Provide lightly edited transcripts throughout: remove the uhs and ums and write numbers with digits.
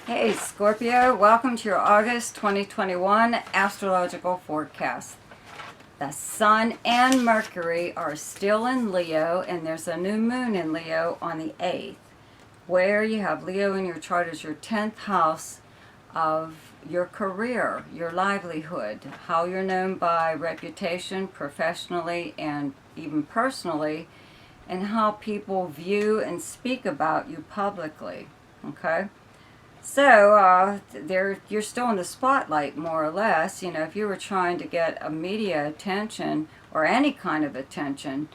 Hey Scorpio, welcome to your August 2021 astrological forecast. The Sun and Mercury are still in Leo, and there's a new moon in Leo on the 8th, where you have Leo in your chart as your 10th house of your career, your livelihood, how you're known by reputation, professionally, and even personally, and how people view and speak about you publicly, okay? So, you're still in the spotlight, more or less. You know, if you were trying to get a media attention or any kind of attention,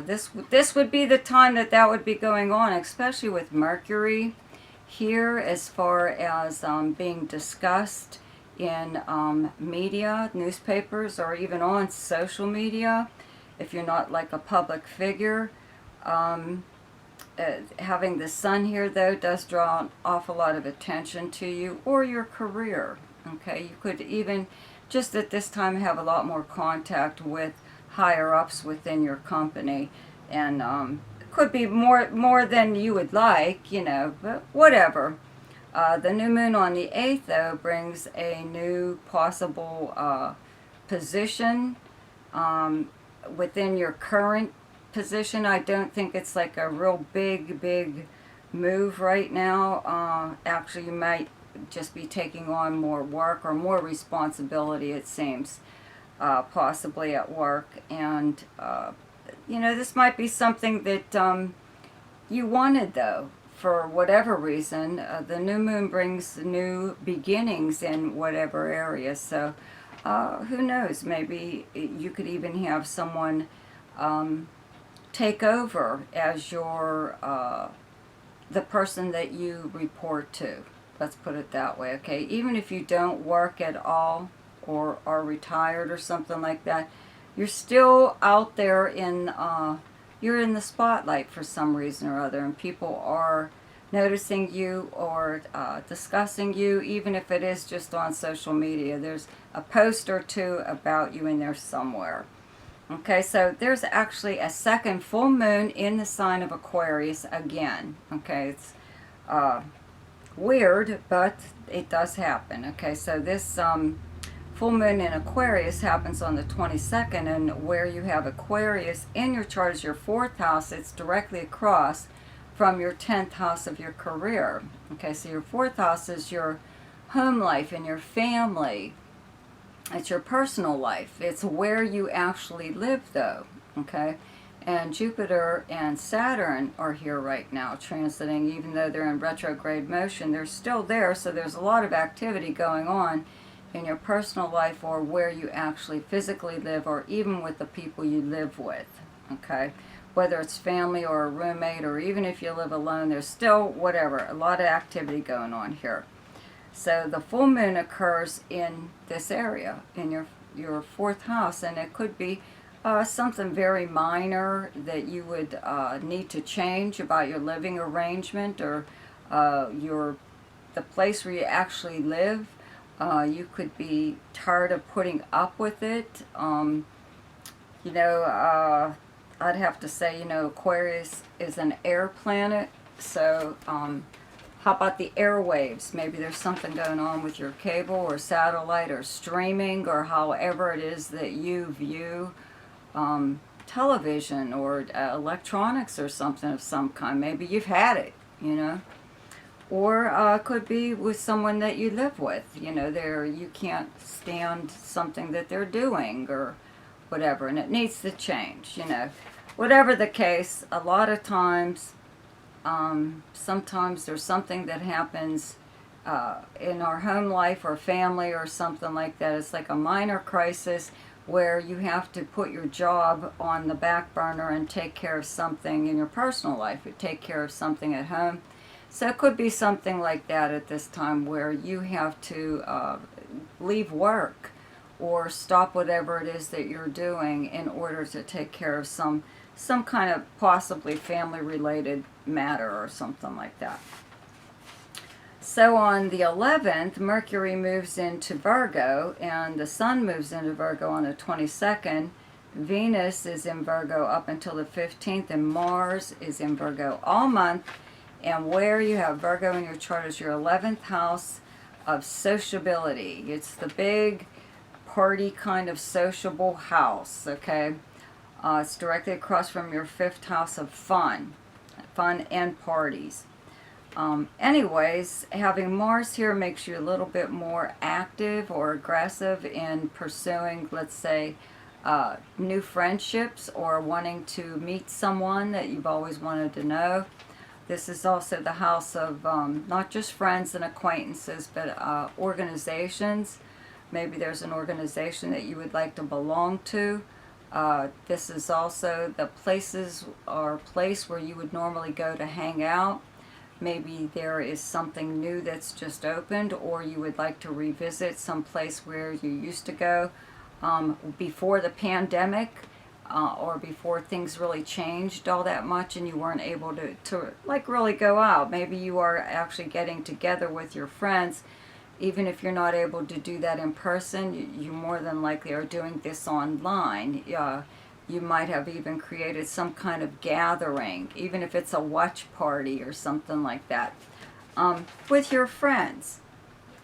this would be the time that would be going on, especially with Mercury here, as far as being discussed in media, newspapers, or even on social media. If you're not like a public figure. Having the sun here, though, does draw an awful lot of attention to you or your career. Okay, you could even just at this time have a lot more contact with higher ups within your company, and could be more than you would like, you know, but whatever. The new moon on the 8th, though, brings a new possible position within your current position. I don't think it's like a real big move right now. Actually, you might just be taking on more work or more responsibility, it seems, possibly at work. And, you know, this might be something that you wanted, though, for whatever reason. The new moon brings new beginnings in whatever area. So, who knows? Maybe you could even have someone take over as your the person that you report to. Let's put it that way, okay? Even if you don't work at all or are retired or something like that, you're still out there in you're in the spotlight for some reason or other, and people are noticing you or discussing you, even if it is just on social media. There's a post or two about you in there somewhere. Okay, so there's actually a second full moon in the sign of Aquarius again. Okay, it's weird, but it does happen. Okay, so this full moon in Aquarius happens on the 22nd, and where you have Aquarius in your chart as your 4th house, it's directly across from your 10th house of your career. Okay, so your 4th house is your home life and your family. It's your personal life. It's where you actually live, though, okay? And Jupiter and Saturn are here right now, transiting. Even though they're in retrograde motion, they're still there, so there's a lot of activity going on in your personal life or where you actually physically live, or even with the people you live with, okay? Whether it's family or a roommate, or even if you live alone, there's still, whatever, a lot of activity going on here. So the full moon occurs in this area, in your 4th house, and it could be something very minor that you would need to change about your living arrangement, or the place where you actually live. You could be tired of putting up with it. You know, I'd have to say, you know, Aquarius is an air planet, so how about the airwaves? Maybe there's something going on with your cable or satellite or streaming, or however it is that you view television or electronics or something of some kind. Maybe you've had it, you know. Or it could be with someone that you live with. You know, you can't stand something that they're doing or whatever, and it needs to change, you know. Whatever the case, a lot of times, sometimes there's something that happens in our home life or family or something like that. It's like a minor crisis where you have to put your job on the back burner and take care of something in your personal life, or take care of something at home. So it could be something like that at this time, where you have to leave work or stop whatever it is that you're doing in order to take care of some kind of possibly family-related matter or something like that. So on the 11th, Mercury moves into Virgo, and the Sun moves into Virgo on the 22nd. Venus is in Virgo up until the 15th, and Mars is in Virgo all month. And where you have Virgo in your chart is your 11th house of sociability. It's the big party kind of sociable house, okay? It's directly across from your 5th house of fun and parties. Anyways, having Mars here makes you a little bit more active or aggressive in pursuing, let's say, new friendships or wanting to meet someone that you've always wanted to know. This is also the house of not just friends and acquaintances, but organizations. Maybe there's an organization that you would like to belong to. This is also the places or place where you would normally go to hang out. Maybe there is something new that's just opened, or you would like to revisit some place where you used to go before the pandemic, or before things really changed all that much and you weren't able to like really go out. Maybe you are actually getting together with your friends. Even if you're not able to do that in person, you more than likely are doing this online. You might have even created some kind of gathering, even if it's a watch party or something like that, with your friends.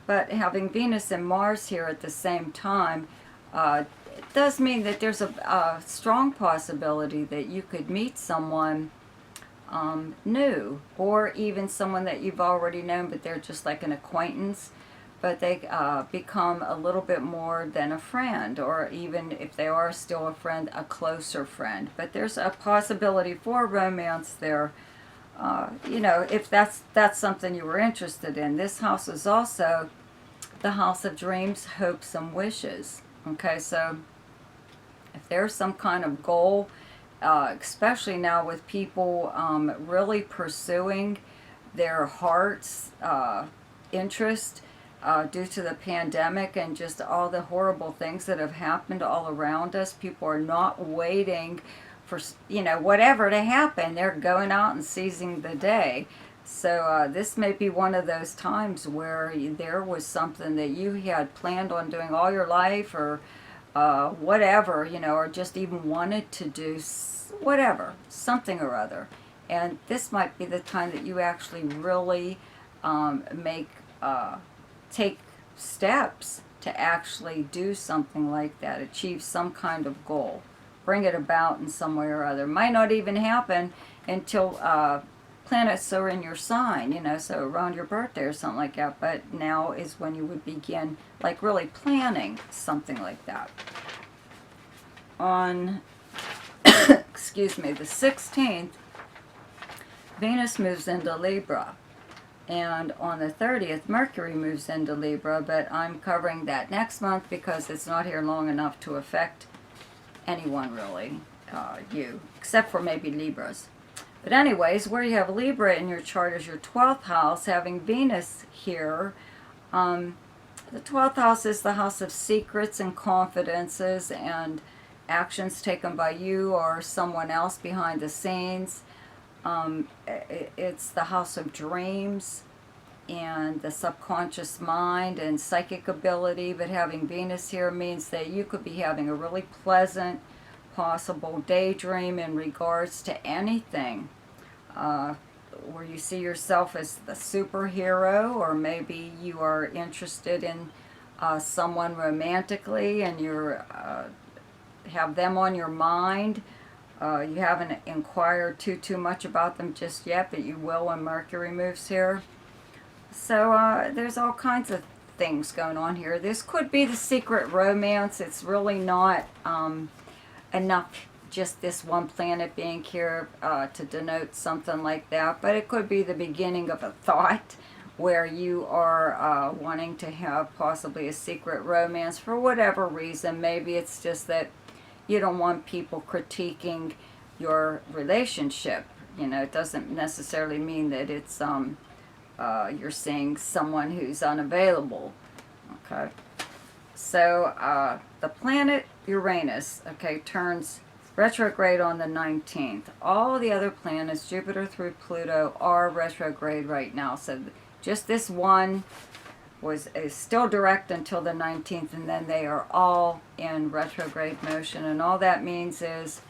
But having Venus and Mars here at the same time, it does mean that there's a strong possibility that you could meet someone new, or even someone that you've already known, but they're just like an acquaintance. But they become a little bit more than a friend, or even if they are still a friend, a closer friend. But there's a possibility for romance there, you know, if that's something you were interested in. This house is also the house of dreams, hopes, and wishes. Okay, so if there's some kind of goal, especially now with people really pursuing their heart's interest, due to the pandemic and just all the horrible things that have happened all around us. People are not waiting for, you know, whatever to happen. They're going out and seizing the day. So this may be one of those times where there was something that you had planned on doing all your life, or whatever, you know, or just even wanted to do whatever, something or other. And this might be the time that you actually really take steps to actually do something like that, achieve some kind of goal, bring it about in some way or other. Might not even happen until planets are in your sign, you know, so around your birthday or something like that. But now is when you would begin, like, really planning something like that. On, excuse me, the 16th, Venus moves into Libra. And on the 30th, Mercury moves into Libra, but I'm covering that next month because it's not here long enough to affect anyone really, you, except for maybe Libras. But anyways, where you have Libra in your chart is your 12th house, having Venus here. The 12th house is the house of secrets and confidences and actions taken by you or someone else behind the scenes. It's the house of dreams and the subconscious mind and psychic ability, but having Venus here means that you could be having a really pleasant possible daydream in regards to anything, where you see yourself as the superhero, or maybe you are interested in someone romantically and you're have them on your mind. You haven't inquired too much about them just yet, but you will when Mercury moves here. So there's all kinds of things going on here. This could be the secret romance. It's really not enough just this one planet being here to denote something like that, but it could be the beginning of a thought where you are wanting to have possibly a secret romance for whatever reason. Maybe it's just that you don't want people critiquing your relationship. You know, it doesn't necessarily mean that it's you're seeing someone who's unavailable. Okay, so the planet Uranus, okay, turns retrograde on the 19th. All the other planets, Jupiter through Pluto, are retrograde right now. So just this one is still direct until the 19th, and then they are all in retrograde motion. And all that means is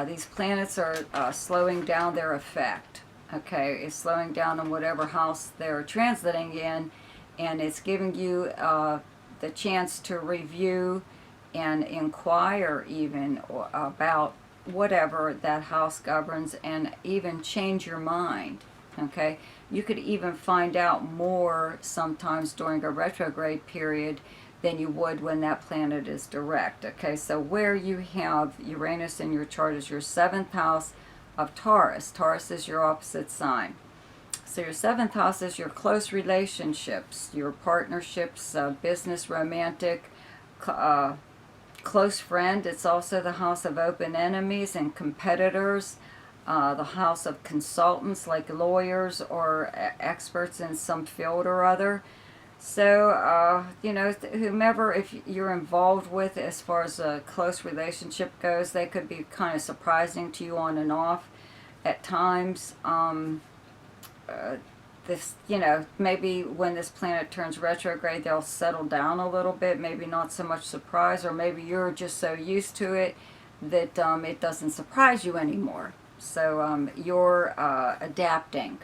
these planets are slowing down their effect. Okay, it's slowing down in whatever house they're transiting in, and it's giving you the chance to review and inquire even about whatever that house governs, and even change your mind. Okay, you could even find out more sometimes during a retrograde period than you would when that planet is direct. Okay, so where you have Uranus in your chart is your 7th house of Taurus. Taurus is your opposite sign. So your 7th house is your close relationships, your partnerships, business, romantic, close friend. It's also the house of open enemies and competitors, the house of consultants like lawyers or experts in some field or other. So, you know, whomever, if you're involved with as far as a close relationship goes, they could be kind of surprising to you on and off at times. This, you know, maybe when this planet turns retrograde, they'll settle down a little bit, maybe not so much surprise, or maybe you're just so used to it that it doesn't surprise you anymore. So you're adapting.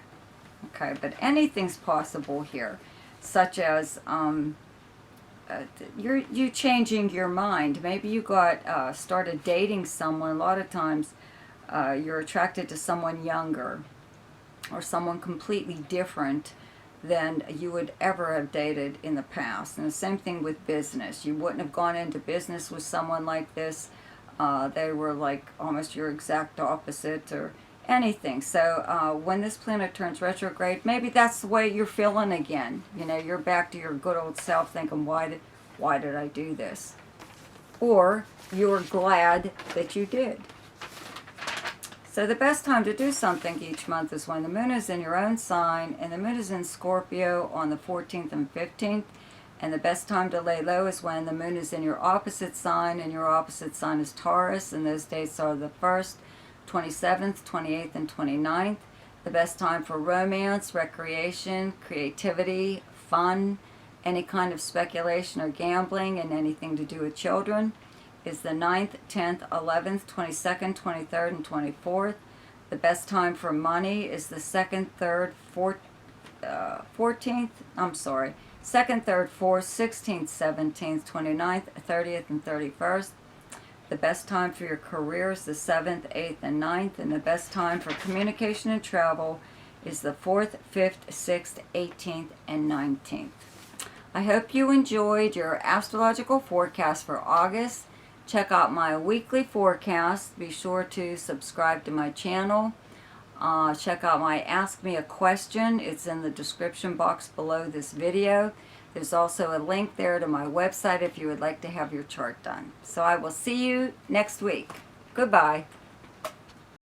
Okay, but anything's possible here, such as you changing your mind. Maybe you got started dating someone. A lot of times you're attracted to someone younger or someone completely different than you would ever have dated in the past. And the same thing with business. You wouldn't have gone into business with someone like this. They were like almost your exact opposite or anything. So when this planet turns retrograde, maybe that's the way you're feeling again. You know, you're back to your good old self thinking, why did I do this? Or you're glad that you did. So the best time to do something each month is when the moon is in your own sign, and the moon is in Scorpio on the 14th and 15th. And the best time to lay low is when the moon is in your opposite sign, and your opposite sign is Taurus, and those dates are the 1st, 27th, 28th, and 29th. The best time for romance, recreation, creativity, fun, any kind of speculation or gambling, and anything to do with children is the 9th, 10th, 11th, 22nd, 23rd, and 24th. The best time for money is the 2nd, 3rd, 14th, 2nd, 3rd, 4th, 16th, 17th, 29th, 30th, and 31st. The best time for your career is the 7th, 8th, and 9th. And the best time for communication and travel is the 4th, 5th, 6th, 18th, and 19th. I hope you enjoyed your astrological forecast for August. Check out my weekly forecast. Be sure to subscribe to my channel. Check out my Ask Me a Question. It's in the description box below this video. There's also a link there to my website if you would like to have your chart done. So I will see you next week. Goodbye.